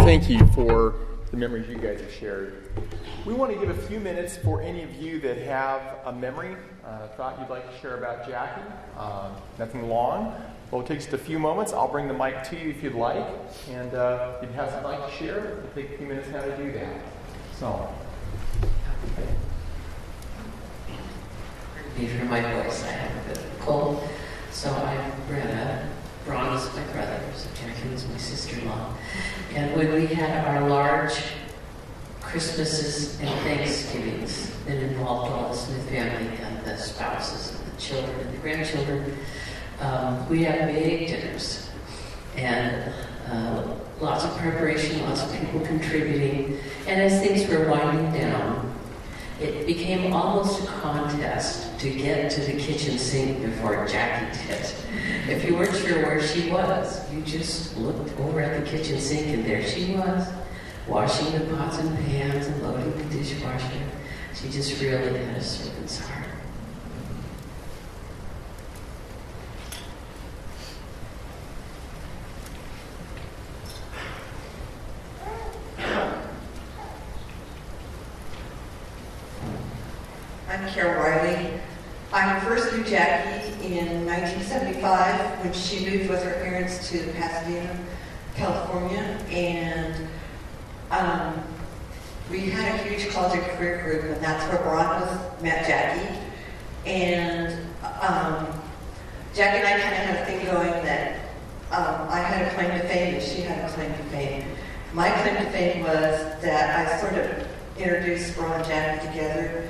thank you for the memories you guys have shared. We want to give a few minutes for any of you that have a memory, thought you'd like to share about Jackie. Nothing long. Well, it takes just a few moments. I'll bring the mic to you if you'd like. And if you have something to share, we'll take a few minutes how to do that. So. You hear my voice. I have a bit of a cold. So I'm Brenna. Ron is my brother, so Jacquie was my sister-in-law. And when we had our large Christmases and Thanksgivings that involved all the Smith family and the spouses and the children and the grandchildren, we had big dinners. And lots of preparation, lots of people contributing. And as things were winding down, it became almost a contest to get to the kitchen sink before Jacquie did. If you weren't sure where she was, you just looked over at the kitchen sink and there she was, washing the pots and pans and loading the dishwasher. She just really had a servant's heart. I'm Carol Riley. I first knew Jacquie in 1975 when she moved with her parents to Pasadena, California, and we had a huge college and career group, and that's where met Jacquie. And Jacquie and I kind of had a thing going that I had a claim to fame and she had a claim to fame. My claim to fame was that I sort of introduced Ron and Jacquie together.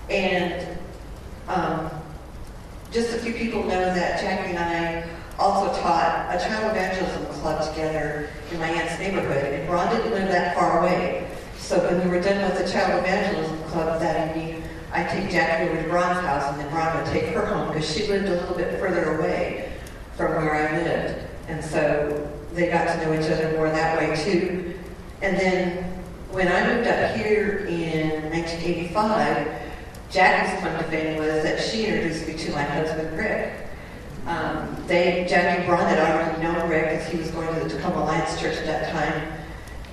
And just a few people know that Jacquie and I also taught a child evangelism club together in my aunt's neighborhood. And Ron didn't live that far away. So when we were done with the child evangelism club that evening, I'd take Jacquie over to Ron's house, and then Ron would take her home because she lived a little bit further away from where I lived. And so they got to know each other more that way too. And then when I moved up here in 1985, Jackie's claim to fame was that she introduced me to my husband, Rick. Jacquie and Ron had already known Rick because he was going to the Tacoma Alliance Church at that time.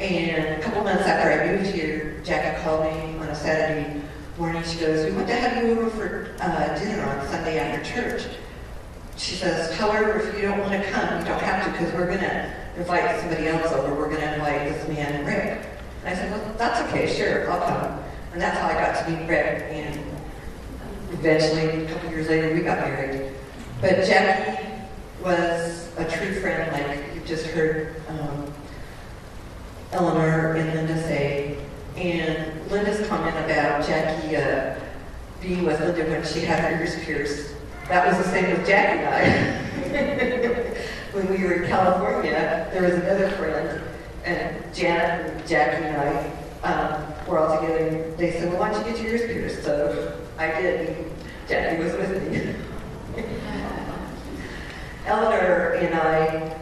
And a couple months after I moved here, Jacquie called me on a Saturday morning. She goes, "We want to have you over for dinner on Sunday after church." She says, "However, if you don't want to come, you don't have to because we're going to invite somebody else over. We're going to invite this man, Rick." And I said, "Well, that's okay, sure, I'll come." And that's how I got to meet Rick, and eventually, a couple years later, we got married. But Jacquie was a true friend, like you just heard Eleanor and Linda say. And Linda's comment about Jacquie being with Linda when she had her ears pierced, that was the same with Jacquie and I. When we were in California, there was another friend, and Janet and Jacquie and I were all together, and they said, "Well, why don't you get your ears pierced?" So I did, and Jacquie was with me. Eleanor and I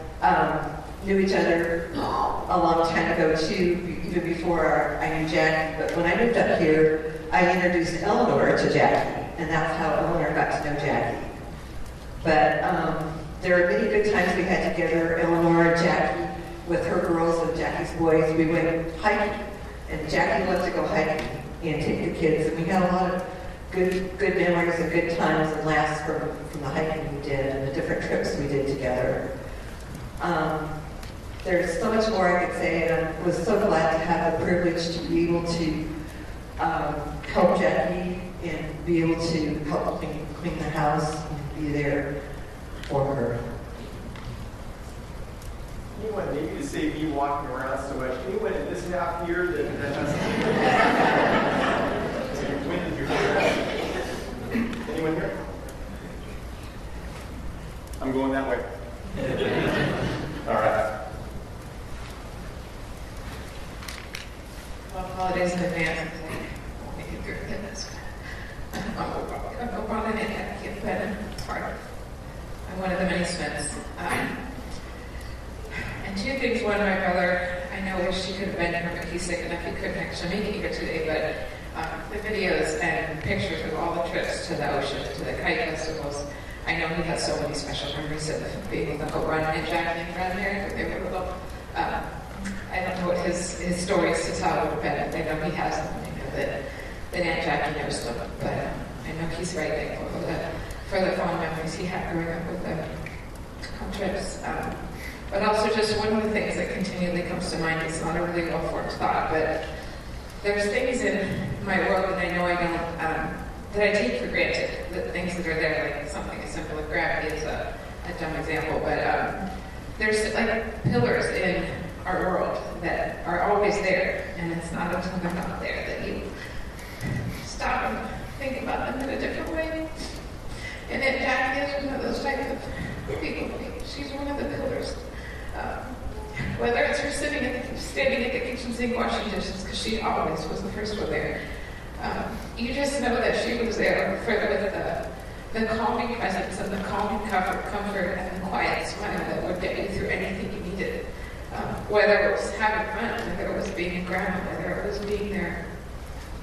knew each other a long time ago too, even before I knew Jacquie. But when I moved up here, I introduced Eleanor to Jacquie, and that's how Eleanor got to know Jacquie. But there are many good times we had together, Eleanor and Jacquie, with her girls and Jackie's boys. We went hiking, and Jacquie loved to go hiking and take the kids, and we had a lot of good memories and good times and laughs from the hiking we did and the different trips we did together. There's so much more I could say, and I was so glad to have the privilege to be able to help Jacquie and be able to help clean the house and be there for her. Anyone, maybe to save me walking around so much, anyone in this half here that has when did you hear that? Anyone here? I'm going that way. All right. Well, holidays in advance. Make it through this. I'm probably an advocate, but it's hard. I'm one of the many Smiths. And two things. One, my brother, I know wish he could have been here, but he's sick enough he couldn't actually make it here today. But the videos and pictures of all the trips to the ocean, to the kite festivals, I know he has so many special memories of being with Uncle Ron and Jacquie and Brad Mary when they were little. I don't know what his stories to tell would have been. I know he has them. I know that Aunt Jackie knows them, but I know he's very thankful for the fond memories he had growing up with them on trips. But also just one of the things that continually comes to mind, it's not a really well-formed thought, but there's things in my world that I know I don't, that I take for granted, that things that are there, like something as simple as gravity is a dumb example, but there's like pillars in our world that are always there, and it's not until they're not there that you stop and think about them in a different way. And Aunt Jackie is one of those type of people. She's one of the pillars. Whether it's her standing at the kitchen sink washing dishes, because she always was the first one there. You just know that she was there with the calming presence and the calming comfort and the quiet smile that would get you through anything you needed. Whether it was having fun, whether it was being a grandma, whether it was being there,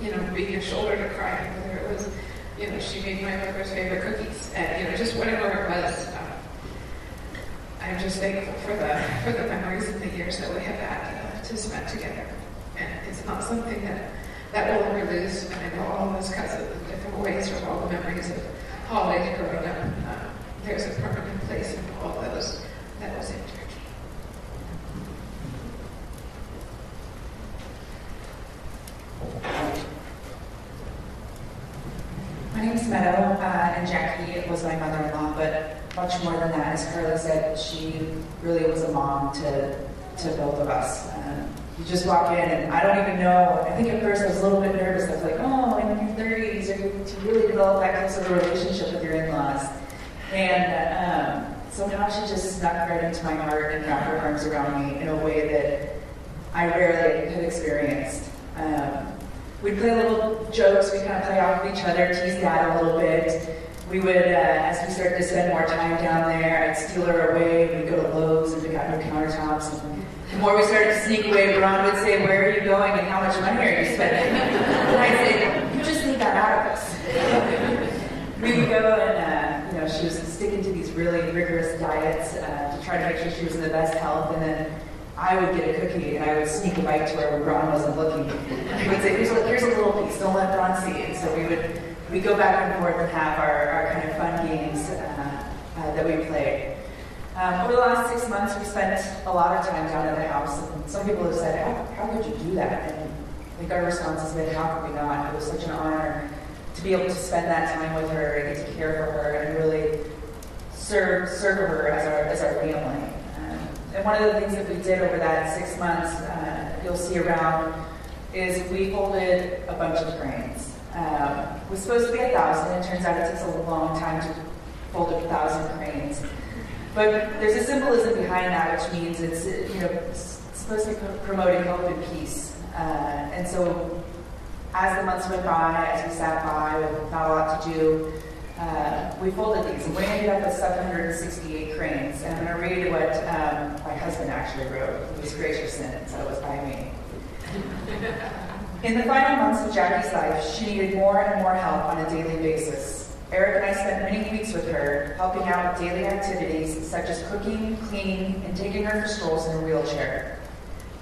being a shoulder to cry on, whether it was, she made my mother's favorite cookies, and, just whatever it was. I'm just thankful for the memories and the years that we have had to spend together. And it's not something that we'll ever lose. And I know all of us cousins in different ways from all the memories of holidays growing up. There's a permanent place in all those that was in Turkey. My name's Meadow, and Jackie was my mother-in-law, but much more than that, as Carly said, she really was a mom to both of us. You just walk in, and I don't even know, I think at first I was a little bit nervous. I was like, oh, in your 30s, you're going to really develop that close of a relationship with your in-laws. And somehow she just snuck right into my heart and wrapped her arms around me in a way that I rarely had experienced. We'd play little jokes, we'd kind of play off of each other, tease Dad a little bit. We would, as we started to spend more time down there, I'd steal her away. We'd go to Lowe's and pick out new countertops. And the more we started to sneak away, Ron would say, where are you going and how much money are you spending? And I'd say, you just need that out of us. We would go and, she was sticking to these really rigorous diets to try to make sure she was in the best health. And then I would get a cookie and I would sneak a bite to her when Ron wasn't looking. I would say, here's a little piece, don't let Ron see it. So we'd go back and forth and have our kind of fun games that we played. Over the last 6 months, we spent a lot of time down at the house. And some people have said, how could you do that? And I think our response has been, how could we not? It was such an honor to be able to spend that time with her and get to care for her and really serve her as our family. And one of the things that we did over that 6 months, you'll see around, is we folded a bunch of cranes. It was supposed to be 1,000. It turns out it takes a long time to fold 1,000 cranes. But there's a symbolism behind that, which means it's supposed to be promoting hope and peace. And so as the months went by, as we sat by with not a lot to do, we folded these, and we ended up with 768 cranes. And I'm going to read what my husband actually wrote. He was gracious in it, so it was by me. In the final months of Jackie's life, she needed more and more help on a daily basis. Eric and I spent many weeks with her, helping out with daily activities such as cooking, cleaning, and taking her for strolls in a wheelchair.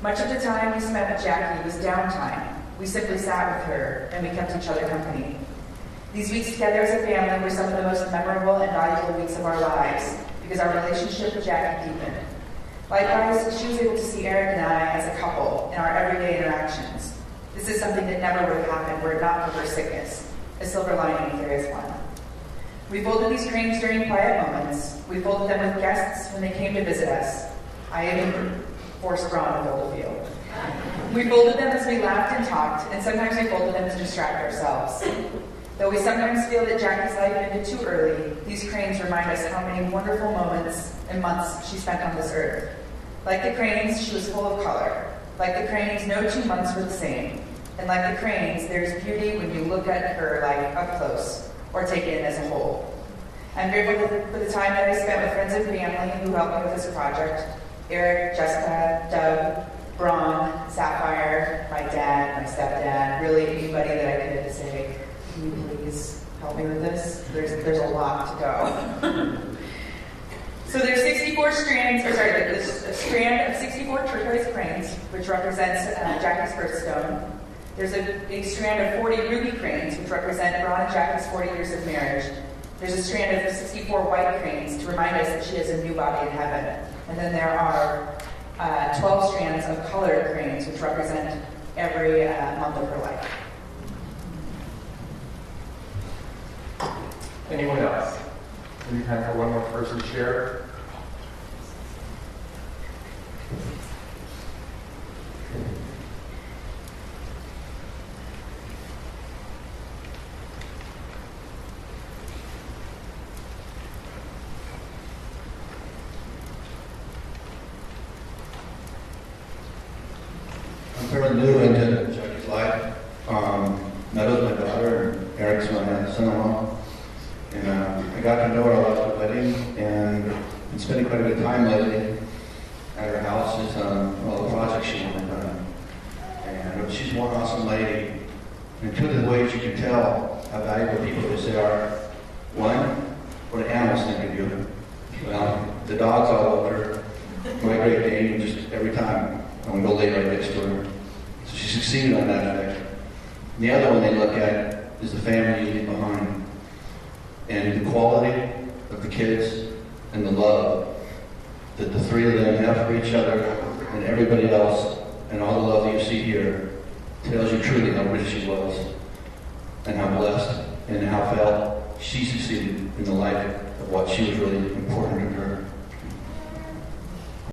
Much of the time we spent with Jackie was downtime. We simply sat with her, and we kept each other company. These weeks together as a family were some of the most memorable and valuable weeks of our lives, because our relationship with Jackie deepened. Likewise, she was able to see Eric and I as a couple in our everyday interactions. This is something that never would have happened were it not for her sickness. A silver lining, if there is one. We folded these cranes during quiet moments. We folded them with guests when they came to visit us. I even forced Ron to fold a few. We folded them as we laughed and talked, and sometimes we folded them to distract ourselves. Though we sometimes feel that Jackie's life ended too early, these cranes remind us how many wonderful moments and months she spent on this earth. Like the cranes, she was full of color. Like the cranes, no 2 months were the same. And like the cranes, there's beauty when you look at her life up close, or take it in as a whole. I'm grateful for the time that I spent with friends and family who helped me with this project. Eric, Jessica, Doug, Braun, Sapphire, my dad, my stepdad, really anybody that I could say, can you please help me with this? There's a lot to go. So there's 60 64 strands, or sorry, there's a strand of 64 turquoise cranes, which represents Jackie's birthstone. There's a big strand of 40 ruby cranes, which represent Ron and Jackie's 40 years of marriage. There's a strand of 64 white cranes to remind us that she has a new body in heaven. And then there are 12 strands of colored cranes, which represent every month of her life. Anyone else? Maybe time for one more person to share. I'm fairly new into Jackie's life. Meadow's my daughter, and Eric's my son-in-law. And I got to know her a lot at the wedding, and been spending quite a bit of time lately at her house. Just all the projects she's done. And she's one awesome lady. And two of the ways you can tell how valuable people this they are. One, what do animals think of you? Well, the dog's all over my Great Dane just every time I'm going to go lay right next to her. So she succeeded on that aspect. And the other one they look at is the family you leave behind. And the quality of the kids and the love that the three of them have for each other and everybody else, and all the love that you see here tells you truly how rich she was and how blessed and how felt she succeeded in the life of what she was really important to her.